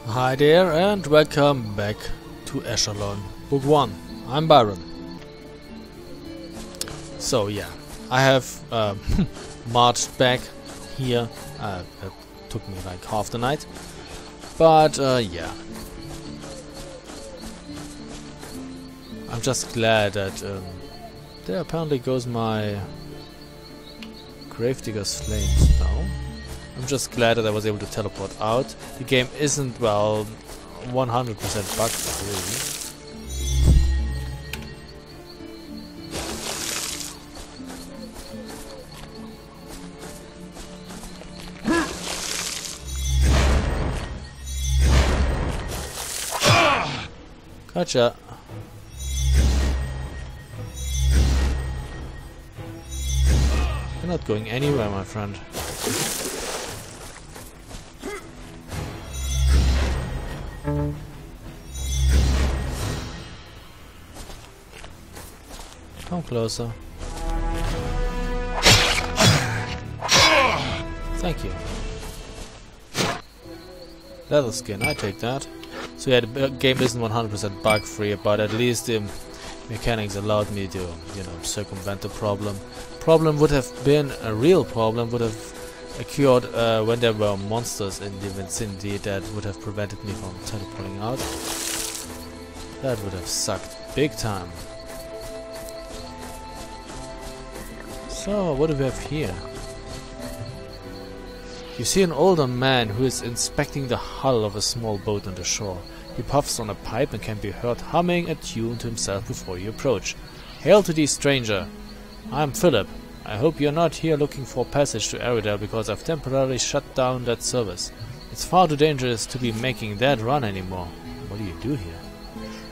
Hi there and welcome back to Eschalon, Book 1. I'm Byron. So yeah, I have marched back here. It took me like half the night. But yeah. I'm just glad that there apparently goes my Gravedigger's Flames now. I'm just glad that I was able to teleport out. The game isn't, well, 100% bug free. Gotcha. You're not going anywhere, my friend. Come closer. Thank you. Leather skin, I take that. So yeah, the game isn't 100% bug free, but at least the mechanics allowed me to, you know, circumvent the problem. Problem would have been a real problem, would have occurred when there were monsters in the vicinity that would have prevented me from teleporting out. That would have sucked big time. So, what do we have here? You see an older man who is inspecting the hull of a small boat on the shore. He puffs on a pipe and can be heard humming a tune to himself before you approach. Hail to thee, stranger! I'm Philip. I hope you're not here looking for passage to Eridel because I've temporarily shut down that service. It's far too dangerous to be making that run anymore. What do you do here?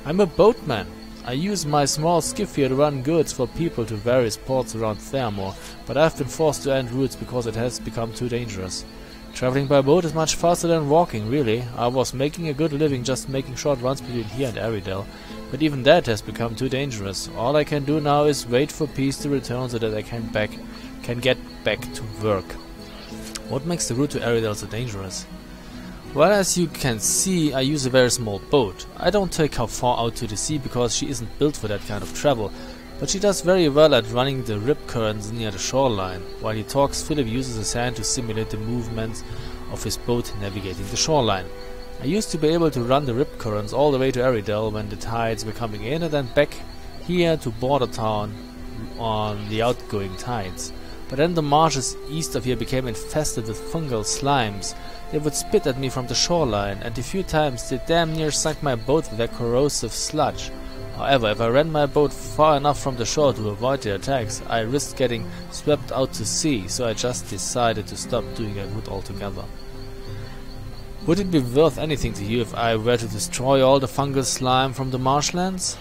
I'm a boatman. I use my small skiff here to run goods for people to various ports around Thermore, but I've been forced to end routes because it has become too dangerous. Traveling by boat is much faster than walking, really. I was making a good living just making short runs between here and Eridel, but even that has become too dangerous. All I can do now is wait for peace to return so that I can get back to work. What makes the route to Eridel so dangerous? Well, as you can see, I use a very small boat. I don't take her far out to the sea because she isn't built for that kind of travel, but she does very well at running the rip currents near the shoreline. While he talks, Philip uses his hand to simulate the movements of his boat navigating the shoreline. I used to be able to run the rip currents all the way to Eridel when the tides were coming in and then back here to Bordertown on the outgoing tides. But then the marshes east of here became infested with fungal slimes. They would spit at me from the shoreline, and a few times they damn near sunk my boat with their corrosive sludge. However, if I ran my boat far enough from the shore to avoid the attacks, I risked getting swept out to sea, so I just decided to stop doing that route altogether. Would it be worth anything to you if I were to destroy all the fungal slime from the marshlands?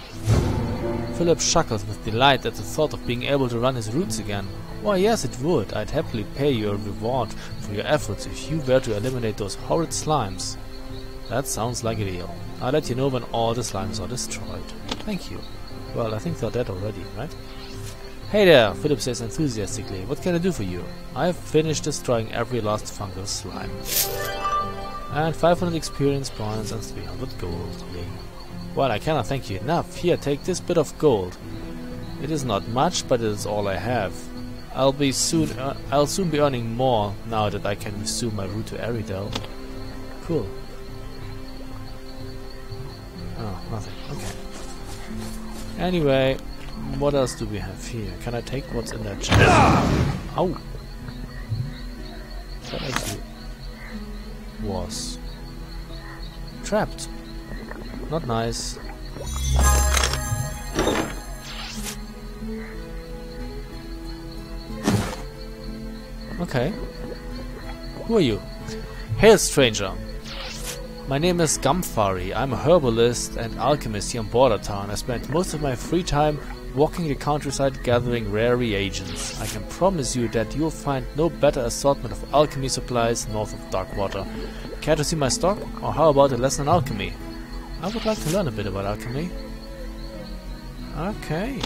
Philip chuckles with delight at the thought of being able to run his routes again. Why, yes, it would. I'd happily pay you a reward for your efforts if you were to eliminate those horrid slimes. That sounds like a deal. I'll let you know when all the slimes are destroyed. Thank you. Well, I think they're dead already, right? Hey there, Philip says enthusiastically. What can I do for you? I've finished destroying every last fungal slime. And 500 experience points and 300 gold. Yay. Well, I cannot thank you enough. Here, take this bit of gold. It is not much, but it is all I have. I'll soon be earning more now that I can resume my route to Eridel. Cool. Oh, nothing. Okay. Anyway, what else do we have here? Can I take what's in that chest? Ow! That actually was trapped. Not nice. Okay. Who are you? Hail, stranger. My name is Gumfari. I'm a herbalist and alchemist here in Bordertown. I spend most of my free time walking the countryside gathering rare reagents. I can promise you that you'll find no better assortment of alchemy supplies north of Darkwater. Care to see my stock? Or how about a lesson in alchemy? I would like to learn a bit about alchemy. Okay.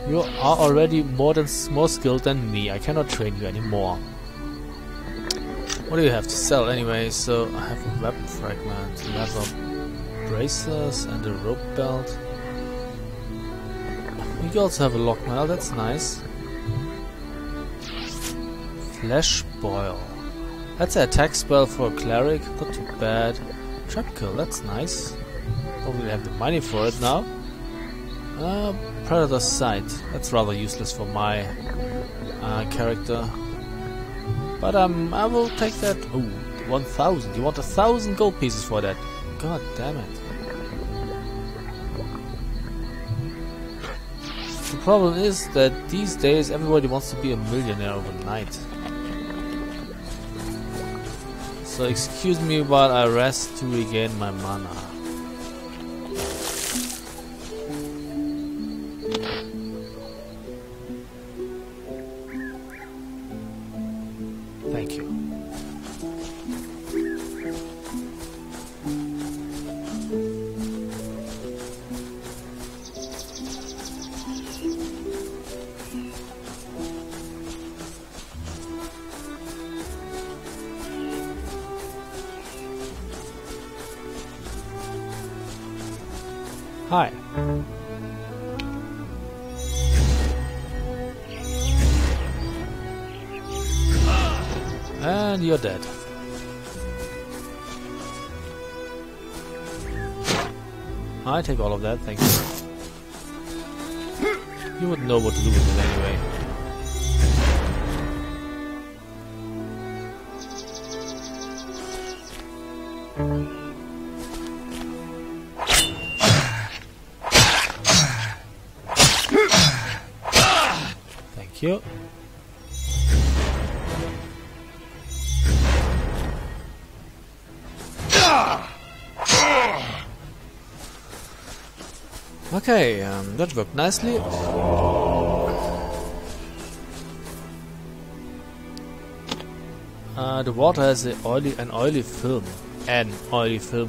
You are already more skilled than me. I cannot train you anymore. What do you have to sell anyway? So I have a weapon fragment, leather bracers, and a rope belt. You also have a lock mail, that's nice. Flesh boil. That's an attack spell for a cleric, not too bad. Trap kill, that's nice. Probably have the money for it now. Predator's sight. That's rather useless for my character. But I will take that. Oh, 1,000. You want 1,000 gold pieces for that? God damn it. The problem is that these days everybody wants to be a millionaire overnight. So excuse me while I rest to regain my mana. Thank you. Hi. And you're dead. I take all of that, thank you. You wouldn't know what to do with it anyway. Thank you. Okay, that worked nicely. The water has an oily film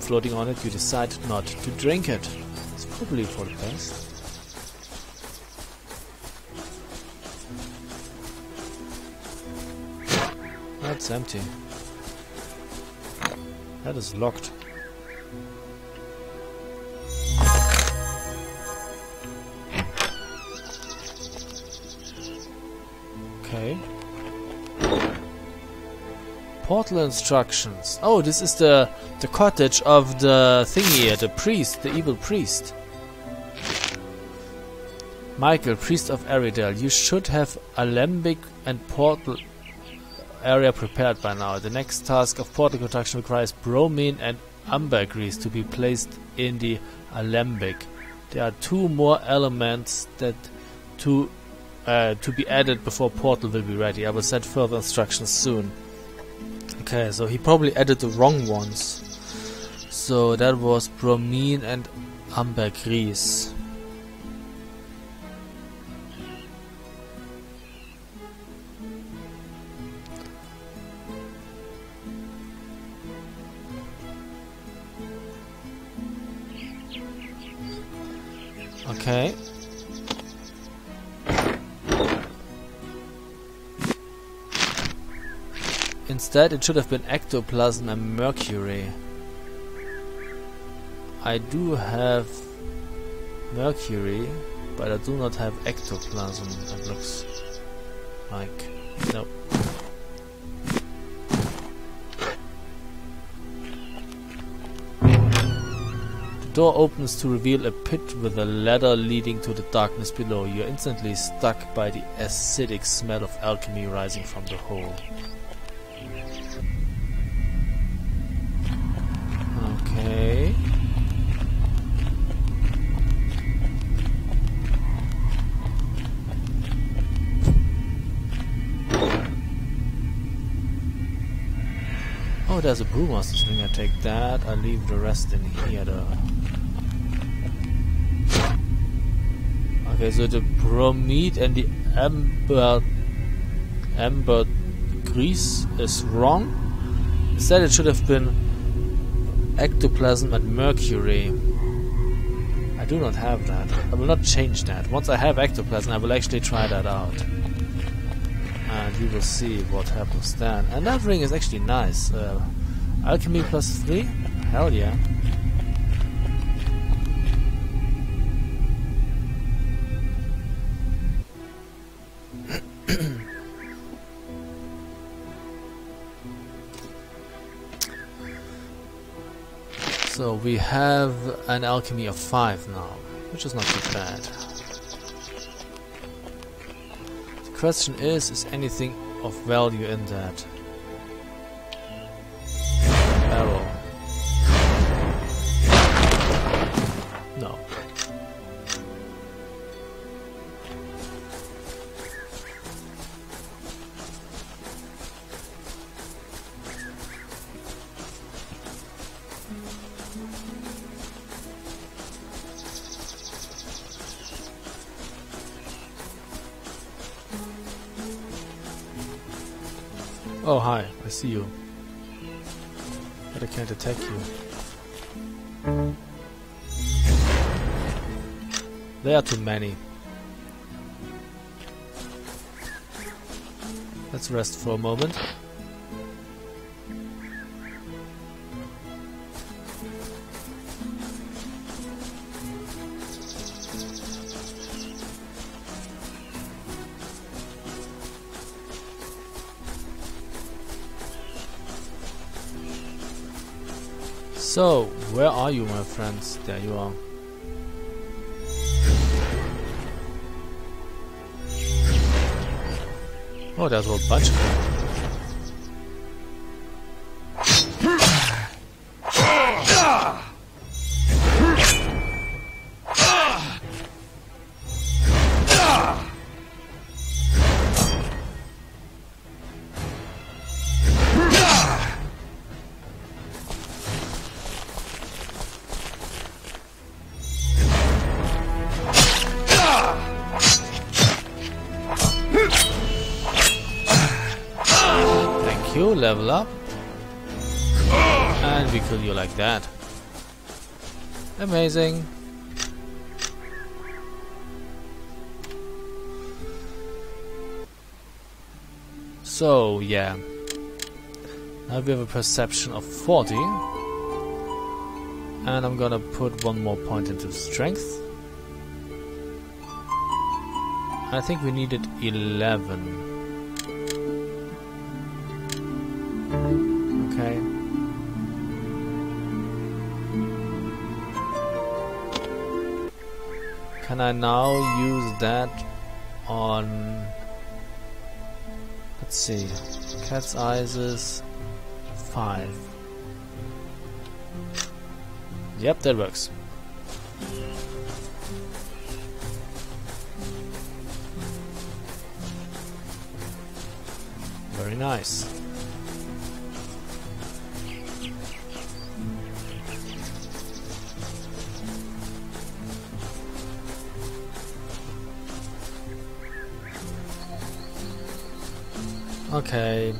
floating on it. You decide not to drink it. It's probably for the best. That's empty. That is locked. Okay. Portal instructions. Oh, this is the cottage of the thingy, the priest, the evil priest. Michael, priest of Aridel, you should have alembic and portal area prepared by now. The next task of portal construction requires bromine and ambergris to be placed in the alembic. There are 2 more elements that to be added before portal will be ready. I will send further instructions soon. Okay, so he probably added the wrong ones. So that was bromine and ambergris. Okay. Instead, it should have been ectoplasm and mercury. I do have mercury, but I do not have ectoplasm. It looks like. Nope. The door opens to reveal a pit with a ladder leading to the darkness below. You're instantly struck by the acidic smell of alchemy rising from the hole. Okay. Oh, there's a brewmaster's ring. I take that. I leave the rest in here though. Okay, so the bromide and the ambergris is wrong. Instead, it should have been ectoplasm and mercury. I do not have that. I will not change that. Once I have ectoplasm, I will actually try that out. And we will see what happens then. And that ring is actually nice. Alchemy +3? Hell yeah. So we have an alchemy of 5 now, which is not too bad. The question is anything of value in that? Arrow. No. Oh, hi, I see you. But I can't attack you. There are too many. Let's rest for a moment. So, where are you, my friends? There you are. Oh, there's a whole bunch of them. Level up, and we kill you like that. Amazing. So yeah, now we have a perception of 40, and I'm gonna put one more point into strength. I think we needed 11. Okay. Can I now use that on... Let's see. Cat's eyes is 5. Yep, that works. Very nice. Okay.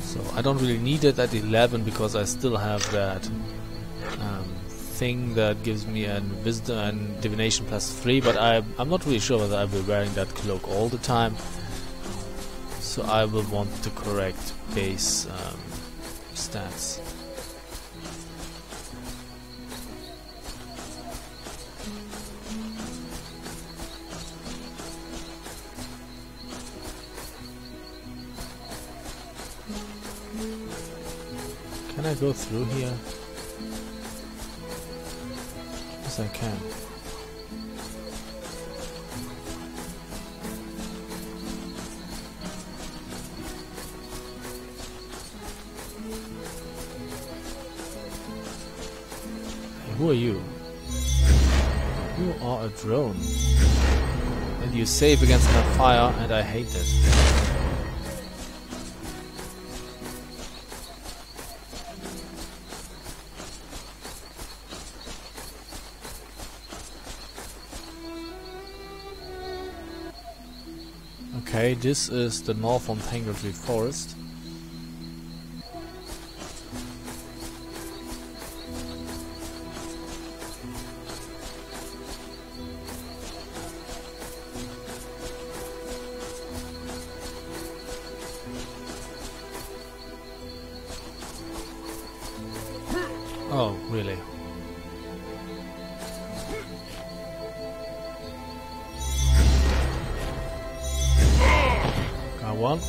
So I don't really need it at 11 because I still have that thing that gives me a wisdom and divination +3, but I'm not really sure whether I'll be wearing that cloak all the time. So I will want the correct base stats. Can I go through here? Yes, I can. Who are you? You are a drone. And you save against my fire, and I hate it. Okay, this is the northern Tangled Forest. Oh, really? Got one.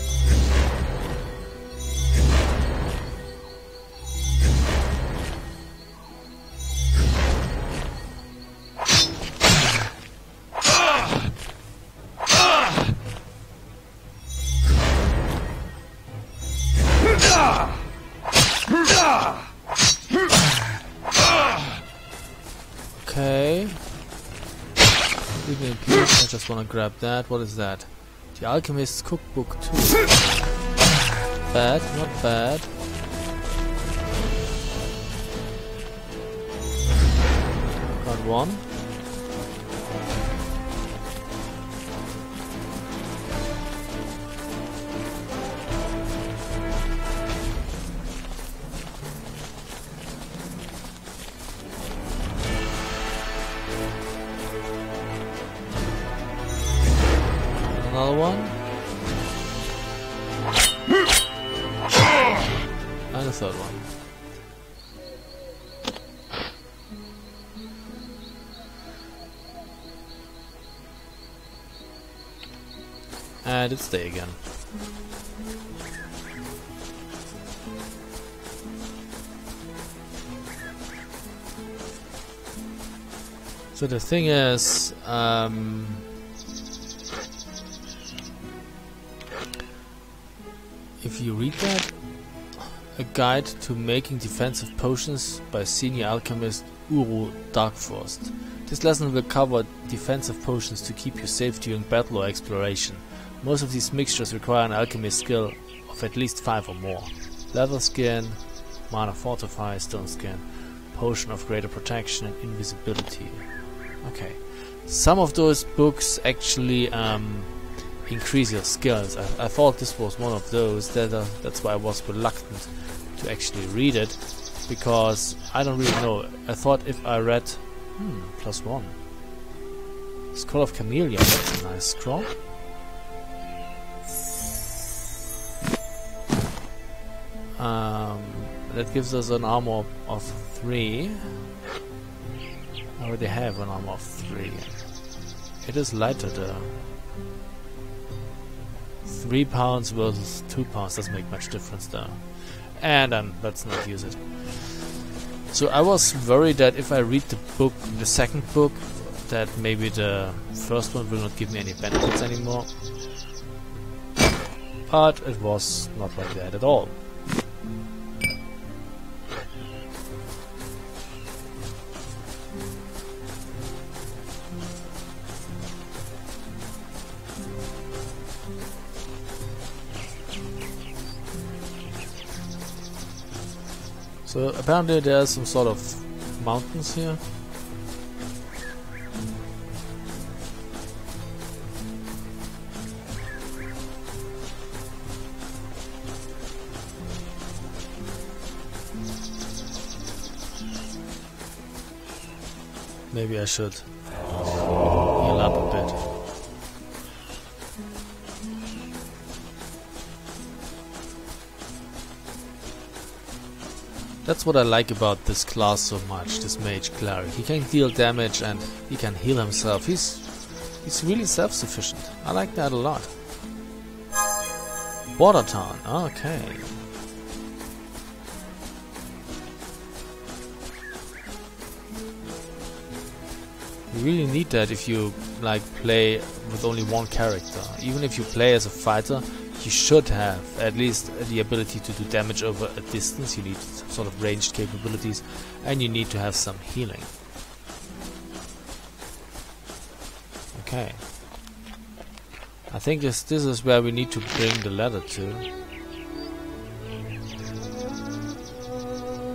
Okay. Leave me in peace. I just want to grab that. What is that? The Alchemist's Cookbook 2. Bad, not bad. Got one. Another one. And a third one. And it's day again. So the thing is, if you read that, a guide to making defensive potions by senior alchemist Uru Darkfrost. This lesson will cover defensive potions to keep you safe during battle or exploration. Most of these mixtures require an alchemist skill of at least 5 or more. Leather skin, mana fortify, stone skin, potion of greater protection and invisibility. Okay. Some of those books actually increase your skills. I thought this was one of those. That's why I was reluctant to actually read it, because I don't really know. I thought if I read +1 Scroll of Chameleon, that's a nice scroll. That gives us an armor of 3. I already have an armor of 3. It is lighter though. 3 pounds versus 2 pounds doesn't make much difference though. And let's not use it. So I was worried that if I read the book, the second book, that maybe the first one will not give me any benefits anymore. But it was not like that at all. So apparently there are some sort of mountains here. Maybe I should heal up a bit. That's what I like about this class so much, this mage cleric. He can deal damage and he can heal himself. He's really self-sufficient. I like that a lot. Bordertown, okay. You really need that if you like play with only one character. Even if you play as a fighter, you should have at least the ability to do damage over a distance. You need some sort of ranged capabilities, and you need to have some healing. Okay. I think this is where we need to bring the ladder to.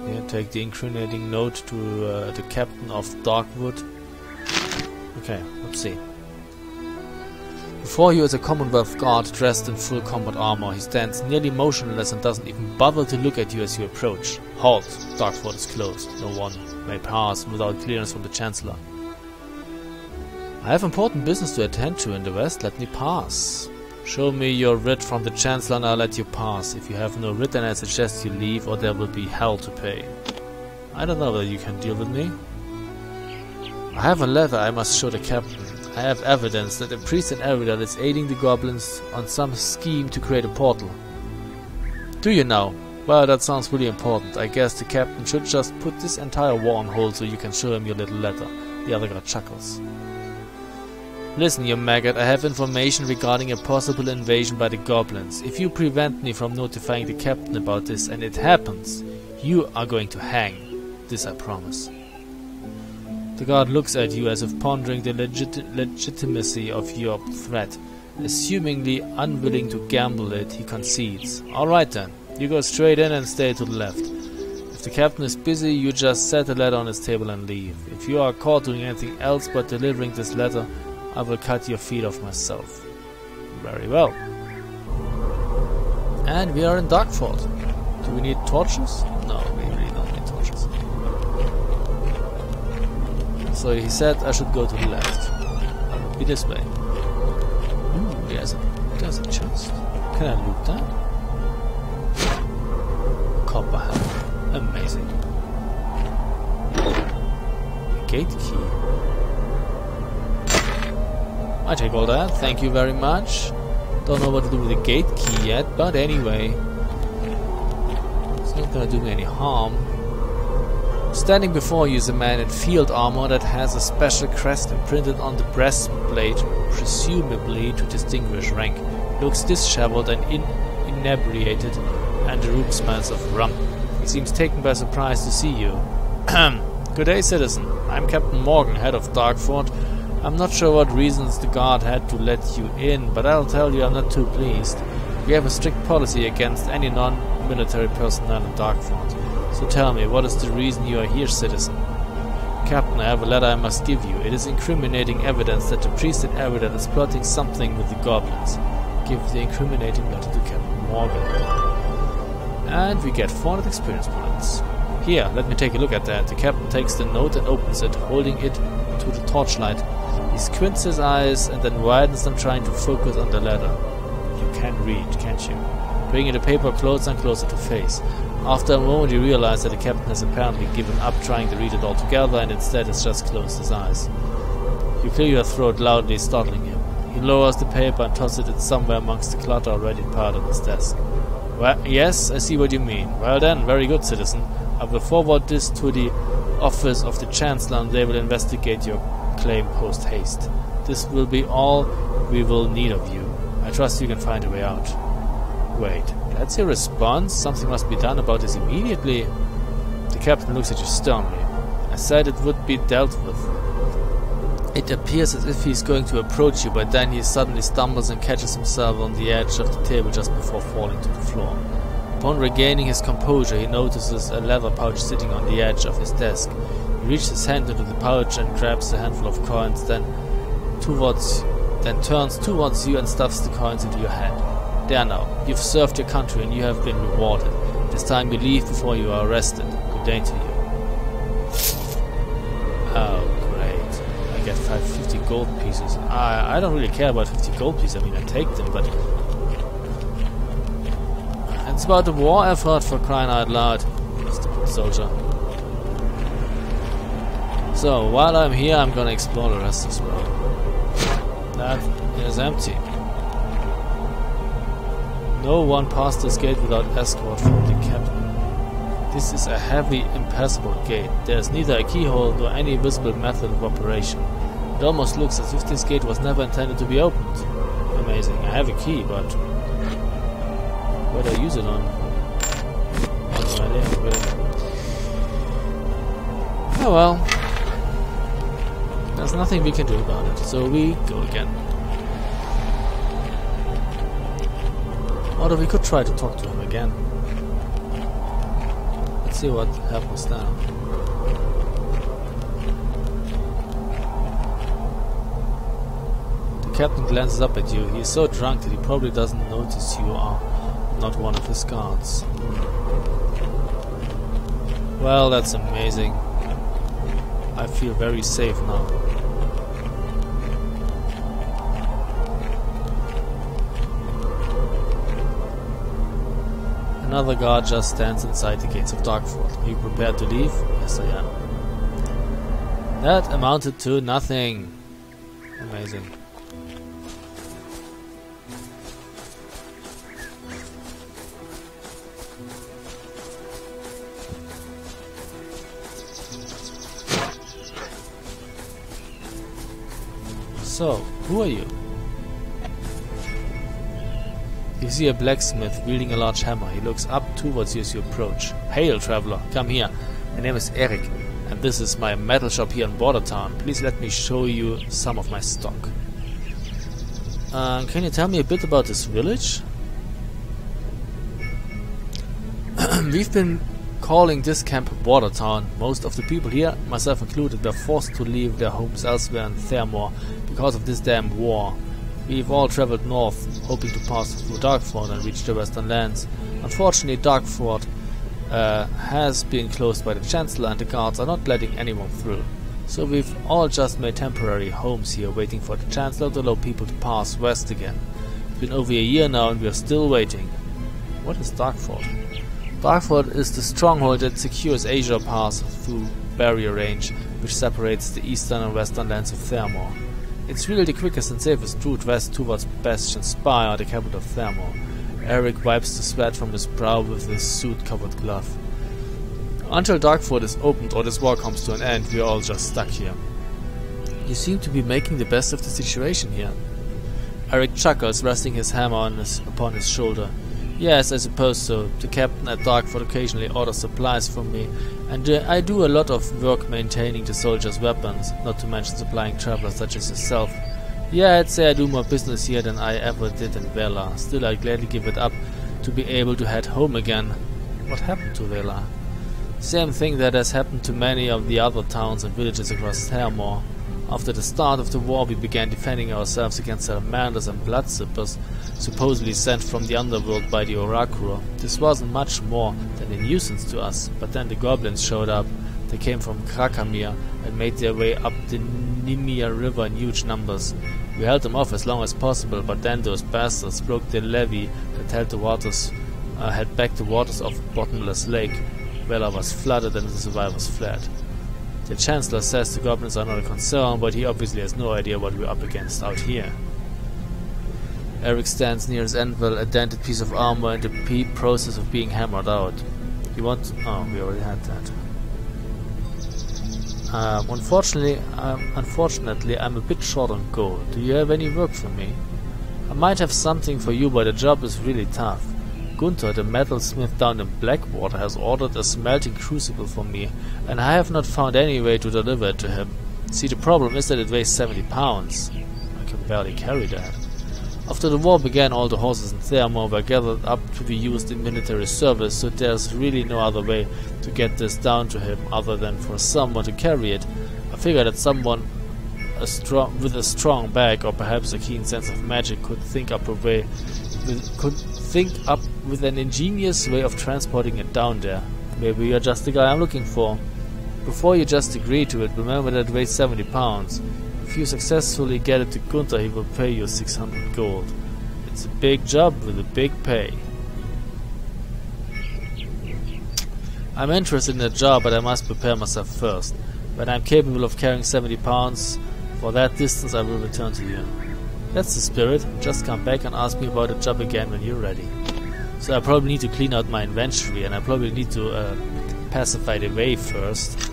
Yeah, take the incriminating note to the captain of Darkwood. Okay, let's see. Before you is a Commonwealth guard dressed in full combat armor. He stands nearly motionless and doesn't even bother to look at you as you approach. Halt! Darkfall is closed. No one may pass without clearance from the Chancellor. I have important business to attend to in the West. Let me pass. Show me your writ from the Chancellor and I'll let you pass. If you have no writ, then I suggest you leave or there will be hell to pay. I don't know whether you can deal with me. I have a letter I must show the captain. I have evidence that a priest in Eridel is aiding the goblins on some scheme to create a portal. Do you now? Well, that sounds really important. I guess the captain should just put this entire war on hold so you can show him your little letter. The other guy chuckles. Listen, you maggot, I have information regarding a possible invasion by the goblins. If you prevent me from notifying the captain about this and it happens, you are going to hang. This I promise. The guard looks at you as if pondering the legitimacy of your threat. Assumingly unwilling to gamble it, he concedes. Alright then, you go straight in and stay to the left. If the captain is busy, you just set the letter on his table and leave. If you are caught doing anything else but delivering this letter, I will cut your feet off myself. Very well. And we are in Darkfall. Do we need torches? No, we really don't need torches. So he said I should go to the left. Be this way. Ooh, there's a chest. Can I loot that? Copper helmet. Amazing. Gate key. I take all that. Thank you very much. Don't know what to do with the gate key yet, but anyway. It's not gonna do me any harm. Standing before you is a man in field armor that has a special crest imprinted on the breastplate, presumably to distinguish rank. Looks disheveled and inebriated, and the room smells of rum. He seems taken by surprise to see you. Good day, citizen. I'm Captain Morgan, head of Darkfall. I'm not sure what reasons the guard had to let you in, but I'll tell you I'm not too pleased. We have a strict policy against any non-military personnel in Darkfall. So tell me, what is the reason you are here, citizen? Captain, I have a letter I must give you. It is incriminating evidence that the priest in Eridel is plotting something with the goblins. Give the incriminating letter to Captain Morgan. And we get 400 experience points. Here, let me take a look at that. The captain takes the note and opens it, holding it to the torchlight. He squints his eyes and then widens them, trying to focus on the letter. You can read, can't you? Bringing the paper closer and closer to face. After a moment you realize that the captain has apparently given up trying to read it all together and instead has just closed his eyes. You clear your throat loudly, startling him. He lowers the paper and tosses it somewhere amongst the clutter already piled on his desk. Well, yes, I see what you mean. Well then, very good, citizen. I will forward this to the office of the Chancellor and they will investigate your claim post-haste. This will be all we will need of you. I trust you can find a way out. Wait, that's your response? Something must be done about this immediately. The captain looks at you sternly. I said it would be dealt with. It appears as if he's going to approach you, but then he suddenly stumbles and catches himself on the edge of the table just before falling to the floor. Upon regaining his composure, he notices a leather pouch sitting on the edge of his desk. He reaches his hand into the pouch and grabs a handful of coins, then turns towards you and stuffs the coins into your hand. There now, you've served your country and you have been rewarded. It is time you leave before you are arrested. Good day to you. Oh, great. I get 50 gold pieces. I don't really care about 50 gold pieces. I mean, I take them, but... It's about the war effort, for crying out loud. Stupid soldier. So, while I'm here, I'm gonna explore the rest as well. That is empty. No one passed this gate without escort from the captain. This is a heavy, impassable gate. There is neither a keyhole nor any visible method of operation. It almost looks as if this gate was never intended to be opened. Amazing. I have a key, but what do I use it on? I have no idea, really. Oh well. There's nothing we can do about it, so we go again. Although we could try to talk to him again. Let's see what happens now. The captain glances up at you. He is so drunk that he probably doesn't notice you are not one of his guards. Well, that's amazing. I feel very safe now. Another guard just stands inside the gates of Darkfall. Are you prepared to leave? Yes, I am. That amounted to nothing. Amazing. So, who are you? You see a blacksmith wielding a large hammer. He looks up towards you as you approach. Hail, traveler, come here. My name is Eric, and this is my metal shop here in Bordertown. Please let me show you some of my stock. Can you tell me a bit about this village? We've been calling this camp Bordertown. Most of the people here, myself included, were forced to leave their homes elsewhere in Thermore because of this damn war. We've all traveled north, hoping to pass through Darkfall and reach the western lands. Unfortunately, Darkfall has been closed by the Chancellor, and the guards are not letting anyone through. So we've all just made temporary homes here, waiting for the Chancellor to allow people to pass west again. It's been over a year now, and we are still waiting. What is Darkfall? Darkfall is the stronghold that secures Asia Pass through Barrier Range, which separates the eastern and western lands of Thermore. It's really the quickest and safest route west towards Bastion Spire, the capital of Thermore. Eric wipes the sweat from his brow with his suit-covered glove. Until Darkfall is opened or this war comes to an end, we are all just stuck here. You seem to be making the best of the situation here. Eric chuckles, resting his hammer upon his shoulder. Yes, I suppose so. The captain at Darkfall occasionally orders supplies from me, and I do a lot of work maintaining the soldiers' weapons, not to mention supplying travelers such as yourself. Yeah, I'd say I do more business here than I ever did in Vela. Still, I'd gladly give it up to be able to head home again. What happened to Vela? Same thing that has happened to many of the other towns and villages across Thermore. After the start of the war, we began defending ourselves against salamanders and bloodsippers, supposedly sent from the underworld by the Oracle. This wasn't much more than a nuisance to us, but then the goblins showed up. They came from Krakamir and made their way up the Nimia River in huge numbers. We held them off as long as possible, but then those bastards broke the levee that held back the waters of Bottomless Lake. Vela was flooded and the survivors fled. The Chancellor says the goblins are not a concern, but he obviously has no idea what we're up against out here. Eric stands near his anvil, a dented piece of armor in the process of being hammered out. You want... oh, we already had that. Unfortunately, I'm a bit short on gold. Do you have any work for me? I might have something for you, but the job is really tough. Gunther, the metalsmith down in Blackwater, has ordered a smelting crucible for me, and I have not found any way to deliver it to him. See, the problem is that it weighs 70 pounds. I can barely carry that. After the war began, all the horses in Thermore were gathered up to be used in military service, so there's really no other way to get this down to him other than for someone to carry it. I figured that someone with a strong back, or perhaps a keen sense of magic, could think up with an ingenious way of transporting it down there. Maybe you're just the guy I'm looking for. Before you just agree to it, remember that it weighs 70 pounds. If you successfully get it to Gunther, he will pay you 600 gold. It's a big job with a big pay. I'm interested in the job, but I must prepare myself first. When I'm capable of carrying 70 pounds for that distance, I will return to you. That's the spirit. Just come back and ask me about the job again when you're ready. So I probably need to clean out my inventory, and I probably need to pacify the way first.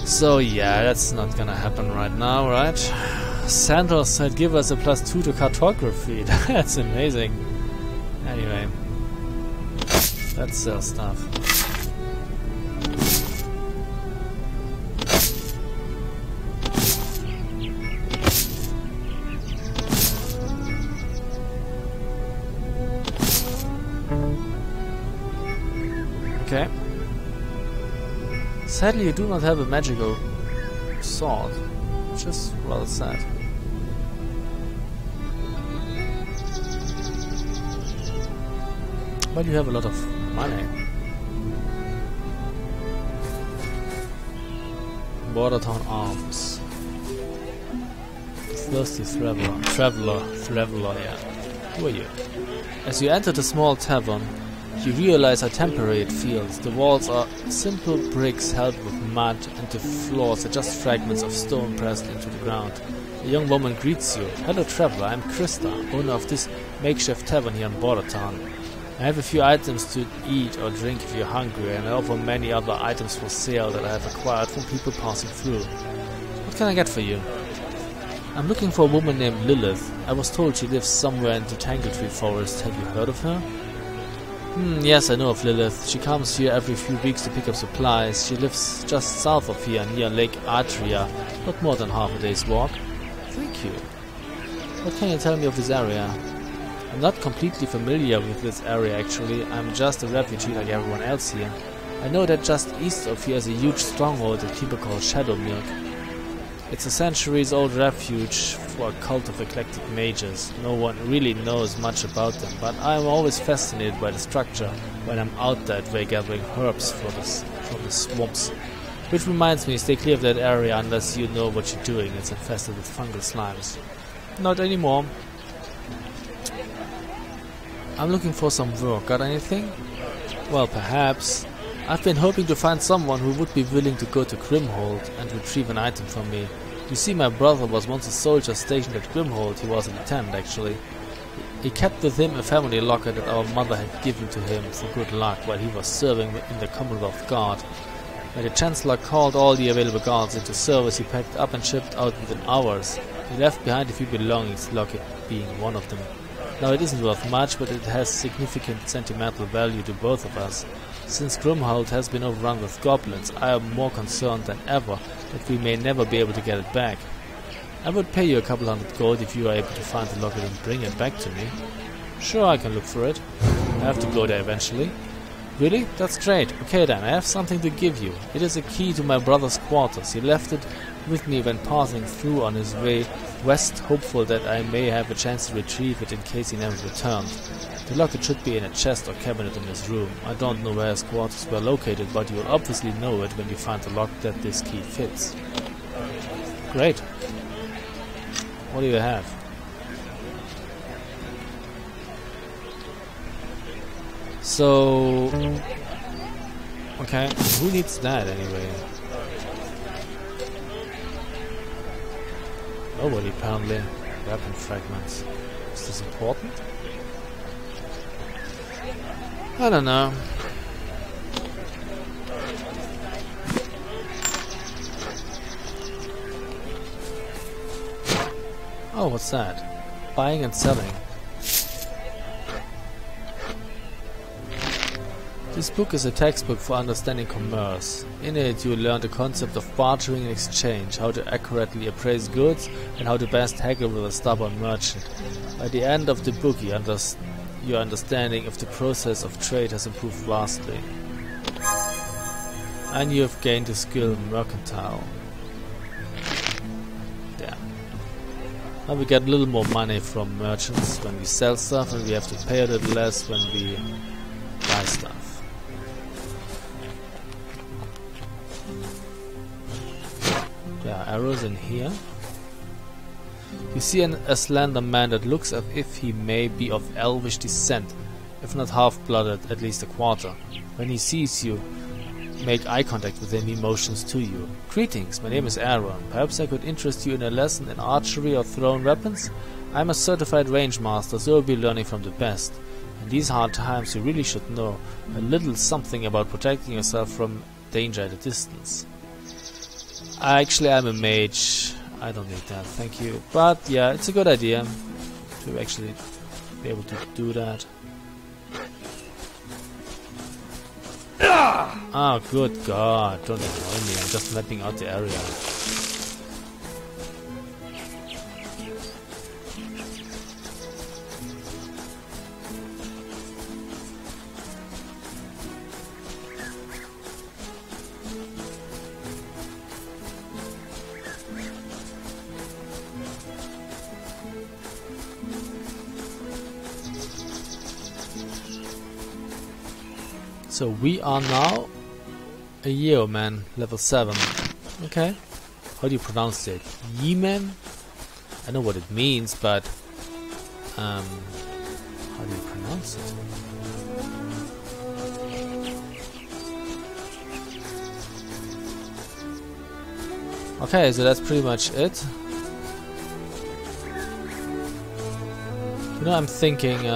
So yeah, that's not gonna happen right now, right? Sandals said give us a +2 to cartography. That's amazing. Anyway, let's sell stuff. Okay. Sadly, you do not have a magical sword, which is rather sad. But you have a lot of money. Bordertown Arms. Thirsty Traveler, yeah. Who are you? As you enter the small tavern, you realize how temporary it feels. The walls are simple bricks held with mud, and the floors are just fragments of stone pressed into the ground. A young woman greets you. Hello traveler, I'm Krista, owner of this makeshift tavern here in Bordertown. I have a few items to eat or drink if you're hungry, and I offer many other items for sale that I have acquired from people passing through. What can I get for you? I'm looking for a woman named Lilith. I was told she lives somewhere in the Tangletree Forest. Have you heard of her? Yes, I know of Lilith. She comes here every few weeks to pick up supplies. She lives just south of here, near Lake Atria, not more than half a day's walk. Thank you. What can you tell me of this area? I'm not completely familiar with this area actually. I'm just a refugee like everyone else here. I know that just east of here is a huge stronghold that people call Shadowmilk. It's a centuries-old refuge for a cult of eclectic mages. No one really knows much about them, but I'm always fascinated by the structure when I'm out that way gathering herbs from the swamps. Which reminds me, stay clear of that area unless you know what you're doing. It's infested with fungal slimes. Not anymore. I'm looking for some work. Got anything? Well, perhaps. I've been hoping to find someone who would be willing to go to Grimhold and retrieve an item from me. You see, my brother was once a soldier stationed at Grimhold. He was a lieutenant, actually. He kept with him a family locket that our mother had given to him for good luck while he was serving in the Commonwealth Guard. When the Chancellor called all the available guards into service, he packed up and shipped out within hours. He left behind a few belongings, the locket being one of them. Now it isn't worth much, but it has significant sentimental value to both of us. Since Grimhold has been overrun with goblins, I am more concerned than ever that we may never be able to get it back. I would pay you a couple hundred gold if you are able to find the locket and bring it back to me. Sure, I can look for it. I have to go there eventually. Really? That's great. Okay then, I have something to give you. It is a key to my brother's quarters. He left it with me when passing through on his way west, hopeful that I may have a chance to retrieve it in case he never returned. The locket should be in a chest or cabinet in his room. I don't know where his quarters were located, but you will obviously know it when you find the lock that this key fits. Great. What do you have? So... okay, who needs that anyway? Nobody apparently. Weapon fragments. Is this important? I don't know. Oh, what's that? Buying and selling. This book is a textbook for understanding commerce. In it you learn the concept of bartering and exchange, how to accurately appraise goods, and how to best haggle with a stubborn merchant. By the end of the book your understanding of the process of trade has improved vastly. And you have gained the skill Mercantile. Yeah. Now we get a little more money from merchants when we sell stuff, and we have to pay a little less when we buy stuff. There are arrows in here. You see a slender man that looks as if he may be of elvish descent, if not half-blooded, at least a quarter. When he sees you, make eye contact with him, he motions to you. Greetings, my name is Aaron. Perhaps I could interest you in a lesson in archery or thrown weapons? I'm a certified range master, so I'll be learning from the best. In these hard times you really should know a little something about protecting yourself from danger at a distance. Actually, I'm a mage. I don't need that, thank you. But yeah, it's a good idea to actually be able to do that. Oh, good God, don't annoy me, I'm just mapping out the area. So we are now a yeoman, level 7. Okay. How do you pronounce it? Yeoman? I know what it means, but how do you pronounce it? Okay, so that's pretty much it. You know, I'm thinking,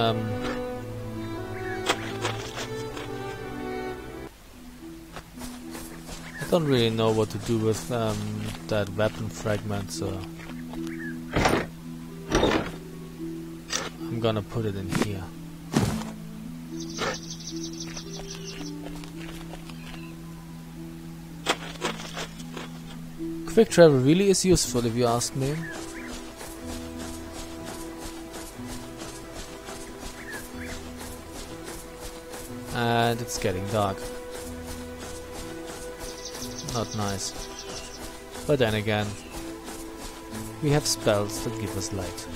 I don't really know what to do with that weapon fragment, so I'm gonna put it in here. Quick travel really is useful if you ask me. And it's getting dark. Not nice. But then again, we have spells that give us light.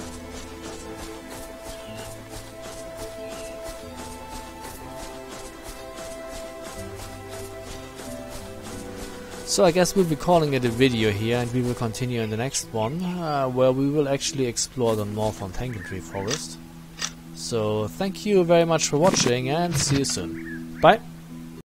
So I guess we'll be calling it a video here, and we will continue in the next one, where we will actually explore the Northern Tangentree Forest. So thank you very much for watching, and see you soon. Bye!